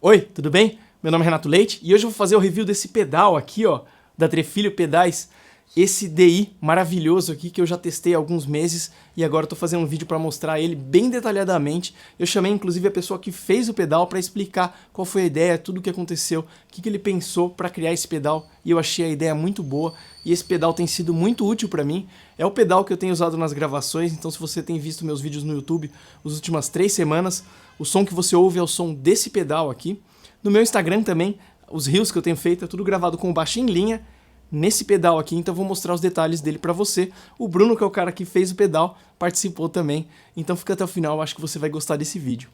Oi, tudo bem? Meu nome é Renato Leite e hoje eu vou fazer o review desse pedal aqui, ó, da Trefilho Pedais. Esse DI maravilhoso aqui que eu já testei há alguns meses e agora eu tô fazendo um vídeo para mostrar ele bem detalhadamente. Eu chamei inclusive a pessoa que fez o pedal para explicar qual foi a ideia, tudo o que aconteceu, o que ele pensou para criar esse pedal, e eu achei a ideia muito boa e esse pedal tem sido muito útil para mim. É o pedal que eu tenho usado nas gravações, então se você tem visto meus vídeos no YouTube as últimas 3 semanas, o som que você ouve é o som desse pedal aqui. No meu Instagram também, os reels que eu tenho feito é tudo gravado com o baixo em linha, nesse pedal aqui, então eu vou mostrar os detalhes dele pra você. O Bruno, que é o cara que fez o pedal, participou também, então fica até o final, eu acho que você vai gostar desse vídeo.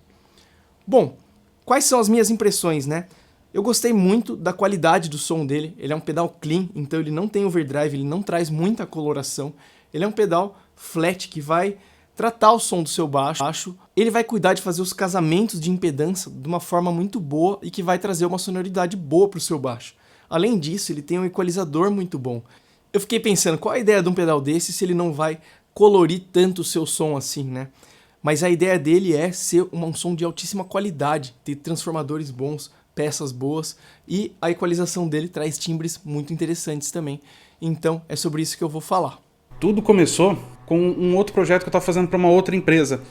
Bom, quais são as minhas impressões, né? Eu gostei muito da qualidade do som dele, ele é um pedal clean, então ele não tem overdrive, ele não traz muita coloração, ele é um pedal flat que vai tratar o som do seu baixo, ele vai cuidar de fazer os casamentos de impedância de uma forma muito boa e que vai trazer uma sonoridade boa pro seu baixo. Além disso, ele tem um equalizador muito bom. Eu fiquei pensando, qual a ideia de um pedal desse se ele não vai colorir tanto o seu som assim, né? Mas a ideia dele é ser um som de altíssima qualidade, ter transformadores bons, peças boas, e a equalização dele traz timbres muito interessantes também. Então, é sobre isso que eu vou falar. Tudo começou com um outro projeto que eu estava fazendo para uma outra empresa.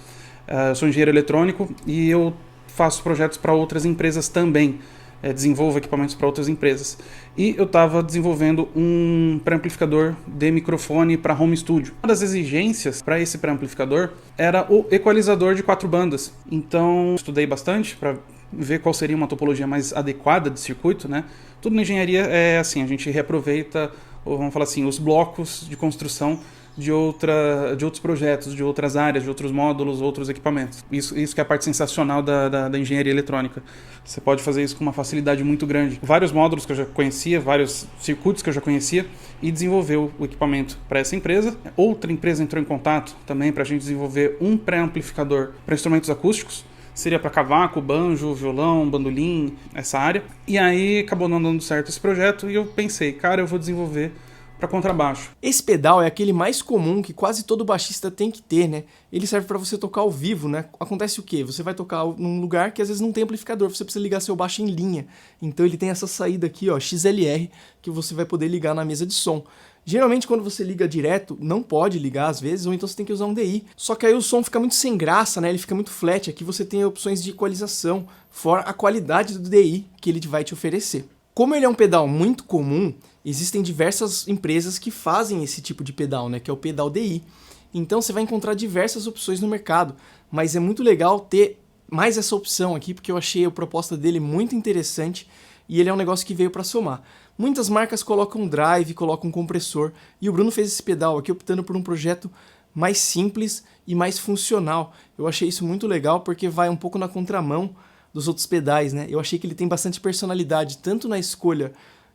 Eu sou engenheiro eletrônico e eu faço projetos para outras empresas também. Desenvolvo equipamentos para outras empresas. E eu estava desenvolvendo um pré-amplificador de microfone para home studio. Uma das exigências para esse pré-amplificador era o equalizador de 4 bandas. Então, estudei bastante para ver qual seria uma topologia mais adequada de circuito, né? Tudo na engenharia é assim, a gente reaproveita, ou vamos falar assim, os blocos de construção de outros projetos, de outras áreas, de outros módulos, outros equipamentos. Isso que é a parte sensacional da engenharia eletrônica. Você pode fazer isso com uma facilidade muito grande. Vários módulos que eu já conhecia, vários circuitos que eu já conhecia, e desenvolveu o equipamento para essa empresa. Outra empresa entrou em contato também para a gente desenvolver um pré-amplificador para instrumentos acústicos. Seria para cavaco, banjo, violão, bandolim, essa área. E aí acabou não dando certo esse projeto e eu pensei, cara, eu vou desenvolver para contrabaixo. Esse pedal é aquele mais comum que quase todo baixista tem que ter, né? Ele serve para você tocar ao vivo, né? Acontece o quê? Você vai tocar num lugar que às vezes não tem amplificador, você precisa ligar seu baixo em linha. Então ele tem essa saída aqui, ó, XLR, que você vai poder ligar na mesa de som. Geralmente quando você liga direto, não pode ligar às vezes, ou então você tem que usar um DI. Só que aí o som fica muito sem graça, né? Ele fica muito flat. Aqui você tem opções de equalização, fora a qualidade do DI que ele vai te oferecer. Como ele é um pedal muito comum, existem diversas empresas que fazem esse tipo de pedal, né, que é o pedal DI. Então você vai encontrar diversas opções no mercado, mas é muito legal ter mais essa opção aqui, porque eu achei a proposta dele muito interessante e ele é um negócio que veio para somar. Muitas marcas colocam drive, colocam compressor, e o Bruno fez esse pedal aqui optando por um projeto mais simples e mais funcional. Eu achei isso muito legal porque vai um pouco na contramão dos outros pedais, né? Eu achei que ele tem bastante personalidade, tanto na escolha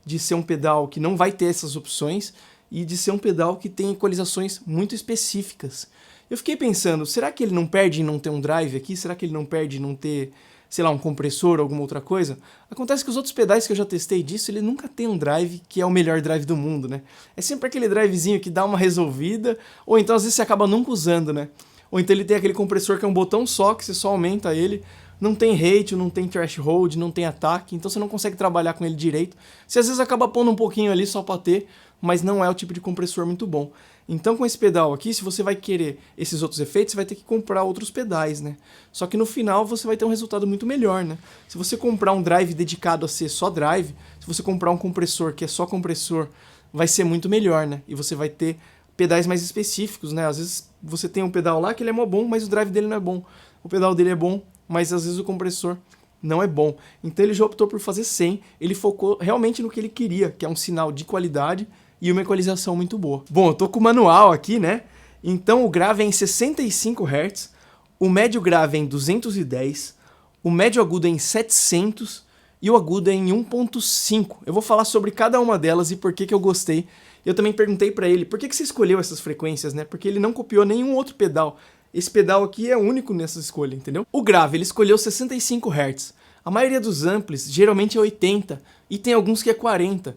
de ser um pedal que não vai ter essas opções e de ser um pedal que tem equalizações muito específicas. Eu fiquei pensando, será que ele não perde em não ter um drive aqui? Será que ele não perde em não ter, sei lá, um compressor ou alguma outra coisa? Acontece que os outros pedais que eu já testei disso, ele nunca tem um drive que é o melhor drive do mundo, né? É sempre aquele drivezinho que dá uma resolvida, ou então às vezes você acaba nunca usando, né? Ou então ele tem aquele compressor que é um botão só, que você só aumenta ele, não tem rate, não tem threshold, não tem ataque, então você não consegue trabalhar com ele direito. Você às vezes acaba pondo um pouquinho ali só pra ter, mas não é o tipo de compressor muito bom. Então com esse pedal aqui, se você vai querer esses outros efeitos, você vai ter que comprar outros pedais, né? Só que no final você vai ter um resultado muito melhor, né? Se você comprar um drive dedicado a ser só drive, se você comprar um compressor que é só compressor, vai ser muito melhor, né? E você vai ter pedais mais específicos, né? Às vezes você tem um pedal lá que ele é mó bom, mas o drive dele não é bom. O pedal dele é bom, mas às vezes o compressor não é bom. Então ele já optou por fazer 100, ele focou realmente no que ele queria, que é um sinal de qualidade e uma equalização muito boa. Bom, eu tô com o manual aqui, né? Então o grave é em 65 Hz, o médio grave é em 210, o médio agudo é em 700 e o agudo é em 1.5. Eu vou falar sobre cada uma delas e por que eu gostei. Eu também perguntei pra ele, por que você escolheu essas frequências, né? Porque ele não copiou nenhum outro pedal. Esse pedal aqui é único nessa escolha, entendeu? O grave, ele escolheu 65 Hz. A maioria dos amplis geralmente é 80 e tem alguns que é 40.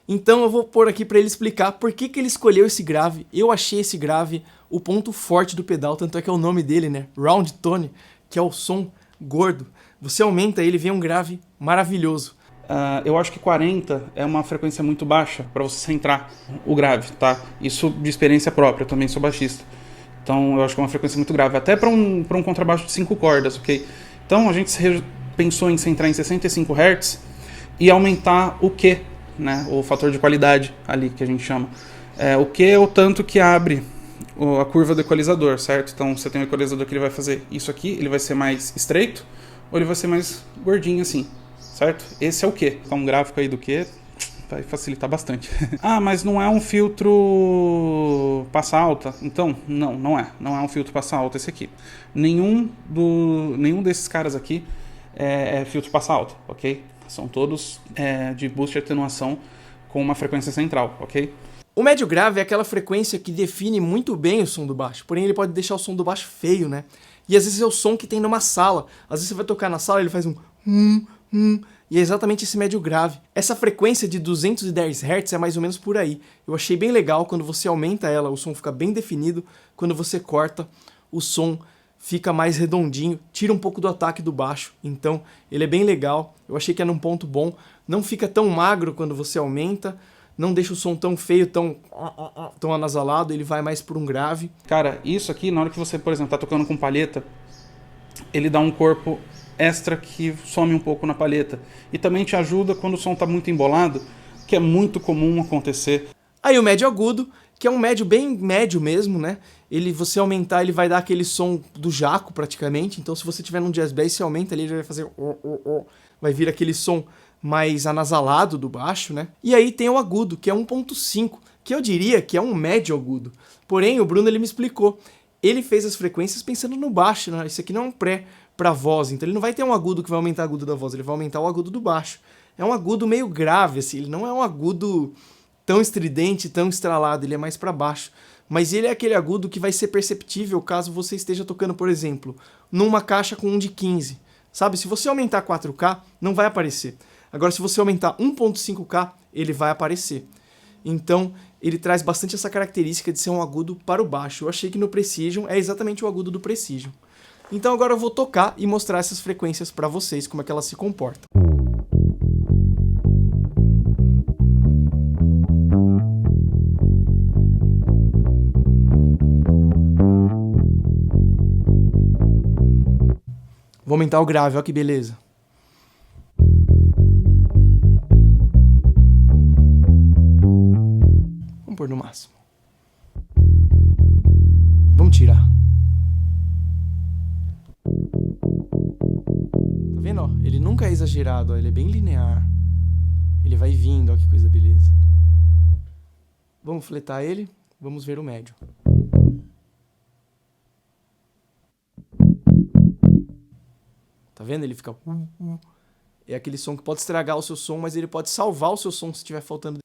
Então eu vou pôr aqui para ele explicar por que ele escolheu esse grave. Eu achei esse grave o ponto forte do pedal, tanto é que é o nome dele, né? Round Tone, que é o som gordo. Você aumenta ele, vem um grave maravilhoso. Eu acho que 40 é uma frequência muito baixa para você centrar o grave, tá? Isso de experiência própria, eu também sou baixista. Então eu acho que é uma frequência muito grave, até para um contrabaixo de 5 cordas, ok? Então a gente pensou em centrar em 65 Hz e aumentar o Q, né? O fator de qualidade ali que a gente chama. O Q é o tanto que abre a curva do equalizador, certo? Então você tem um equalizador que ele vai fazer isso aqui, ele vai ser mais estreito ou ele vai ser mais gordinho assim, certo? Esse é o Q. Então um gráfico aí do Q vai facilitar bastante. Mas não é um filtro passa alta? Então, não é. Não é um filtro passa alta esse aqui. Nenhum desses caras aqui é filtro passa alta, ok? São todos de boost e atenuação com uma frequência central, ok? O médio grave é aquela frequência que define muito bem o som do baixo, porém ele pode deixar o som do baixo feio, né? E às vezes é o som que tem numa sala. Às vezes você vai tocar na sala e ele faz um e é exatamente esse médio grave. Essa frequência de 210 Hz é mais ou menos por aí. Eu achei bem legal, quando você aumenta ela, o som fica bem definido. Quando você corta, o som fica mais redondinho, tira um pouco do ataque do baixo. Então, ele é bem legal. Eu achei que era um ponto bom. Não fica tão magro quando você aumenta. Não deixa o som tão feio, tão anasalado. Ele vai mais por um grave. Cara, isso aqui, na hora que você, por exemplo, tá tocando com palheta, ele dá um corpo extra que some um pouco na palheta. E também te ajuda quando o som tá muito embolado, que é muito comum acontecer. Aí o médio agudo, que é um médio bem médio mesmo, né? Você aumentar, ele vai dar aquele som do jaco praticamente. Então se você tiver num jazz bass, você aumenta ali, ele vai fazer vai vir aquele som mais anasalado do baixo, né? E aí tem o agudo, que é 1.5, que eu diria que é um médio agudo. Porém, o Bruno ele me explicou. Ele fez as frequências pensando no baixo, né? Isso aqui não é um pré para voz, então ele não vai ter um agudo que vai aumentar o agudo da voz, ele vai aumentar o agudo do baixo. É um agudo meio grave, assim, ele não é um agudo tão estridente, tão estralado, ele é mais para baixo. Mas ele é aquele agudo que vai ser perceptível caso você esteja tocando, por exemplo, numa caixa com um de 15. Sabe, se você aumentar 4K, não vai aparecer. Agora, se você aumentar 1.5K, ele vai aparecer. Então, ele traz bastante essa característica de ser um agudo para o baixo. Eu achei que no Precision é exatamente o agudo do Precision. Então agora eu vou tocar e mostrar essas frequências para vocês, como é que elas se comportam. Vou aumentar o grave, olha que beleza. máximo. Vamos tirar. Tá vendo, ó? Ele nunca é exagerado, ó. Ele é bem linear. Ele vai vindo, ó, que coisa beleza. Vamos fletar ele. Vamos ver o médio. Tá vendo? Ele fica... É aquele som que pode estragar o seu som, mas ele pode salvar o seu som se estiver faltando.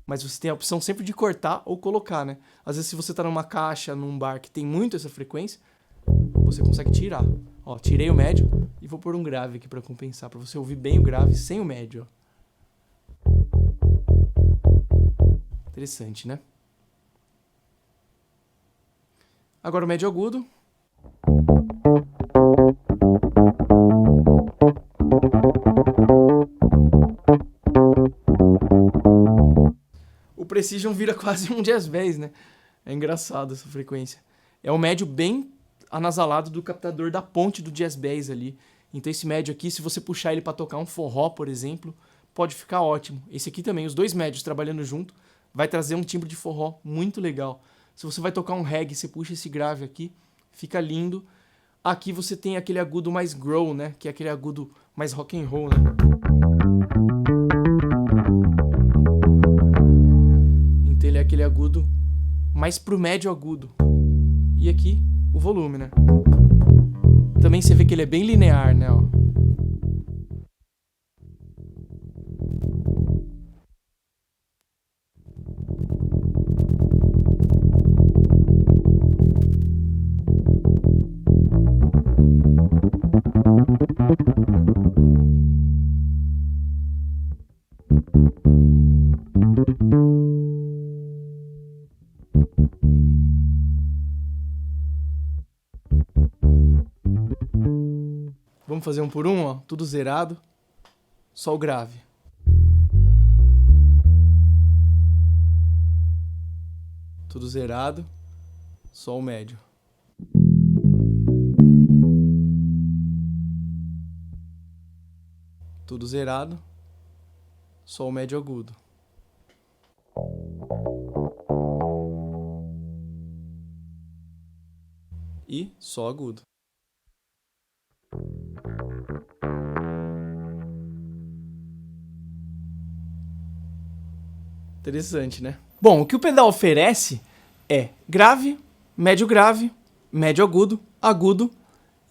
Mas você tem a opção sempre de cortar ou colocar, né? Às vezes se você tá numa caixa, num bar que tem muito essa frequência, você consegue tirar. Ó, tirei o médio e vou pôr um grave aqui pra compensar, pra você ouvir bem o grave sem o médio, ó. Interessante, né? Agora o médio agudo. O Precision vira quase um jazz bass, né? É engraçado essa frequência. É o médio bem anasalado do captador da ponte do jazz bass ali. Então esse médio aqui, se você puxar ele para tocar um forró, por exemplo, pode ficar ótimo. Esse aqui também, os dois médios trabalhando junto, vai trazer um timbre de forró muito legal. Se você vai tocar um reggae, você puxa esse grave aqui, fica lindo. Aqui você tem aquele agudo mais growl, né? Que é aquele agudo mais rock and roll, né? Então ele é aquele agudo mais pro médio agudo. E aqui, o volume, né? Também você vê que ele é bem linear, né? Ó. Vamos fazer um por um, ó. Tudo zerado. Só o grave. Tudo zerado. Só o médio. Tudo zerado. Só o médio agudo. E só agudo. Interessante, né? Bom, o que o pedal oferece é grave, médio agudo, agudo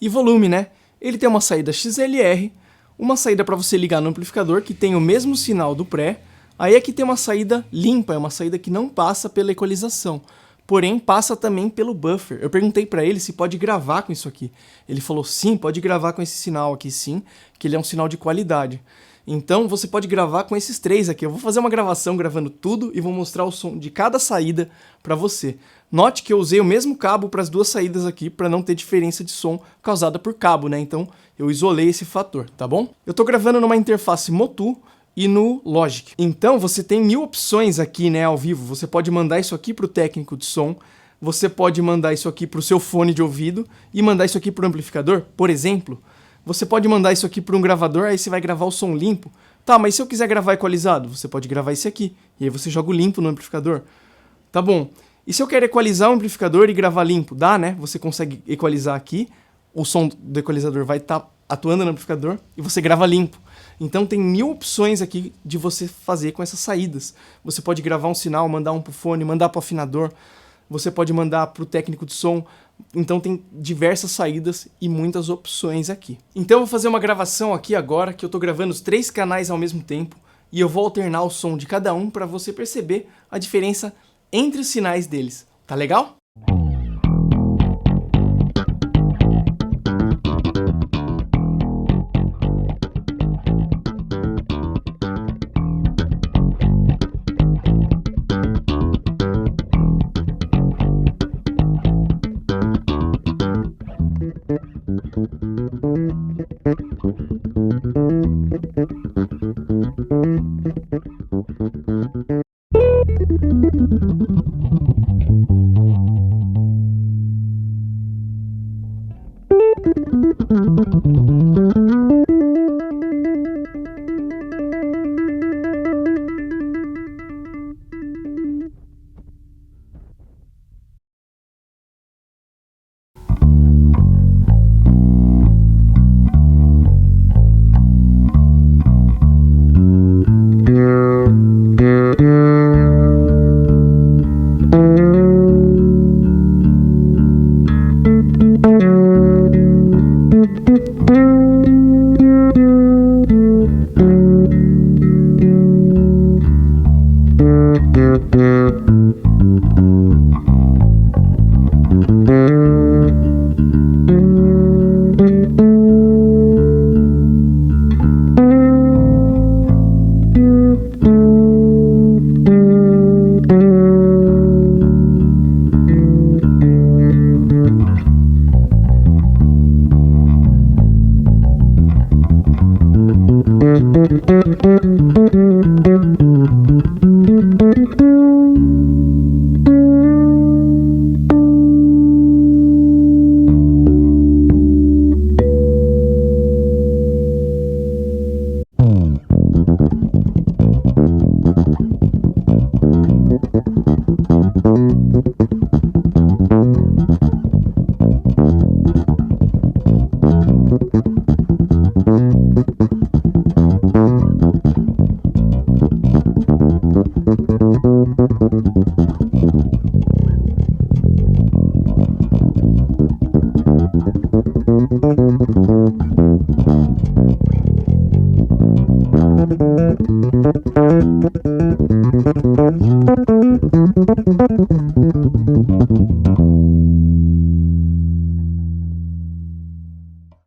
e volume, né? Ele tem uma saída XLR, uma saída para você ligar no amplificador que tem o mesmo sinal do pré. Aí aqui tem uma saída limpa, é uma saída que não passa pela equalização, porém passa também pelo buffer. Eu perguntei para ele se pode gravar com isso aqui. Ele falou sim, pode gravar com esse sinal aqui sim, que ele é um sinal de qualidade. Então você pode gravar com esses três aqui. Eu vou fazer uma gravação gravando tudo e vou mostrar o som de cada saída para você. Note que eu usei o mesmo cabo para as duas saídas aqui para não ter diferença de som causada por cabo, né? Então eu isolei esse fator, tá bom? Eu tô gravando numa interface Motu e no Logic. Então você tem 1000 opções aqui, né, ao vivo. Você pode mandar isso aqui pro técnico de som, você pode mandar isso aqui pro seu fone de ouvido e mandar isso aqui pro amplificador, por exemplo. Você pode mandar isso aqui para um gravador, aí você vai gravar o som limpo. Tá, mas se eu quiser gravar equalizado, você pode gravar esse aqui. E aí você joga o limpo no amplificador. Tá bom. E se eu quero equalizar o amplificador e gravar limpo? Dá, né? Você consegue equalizar aqui, o som do equalizador vai estar atuando no amplificador e você grava limpo. Então tem 1000 opções aqui de você fazer com essas saídas. Você pode gravar um sinal, mandar um pro fone, mandar pro afinador. Você pode mandar pro técnico de som. Então tem diversas saídas e muitas opções aqui. Então eu vou fazer uma gravação aqui agora, que eu tô gravando os 3 canais ao mesmo tempo, e eu vou alternar o som de cada um para você perceber a diferença entre os sinais deles. Tá legal?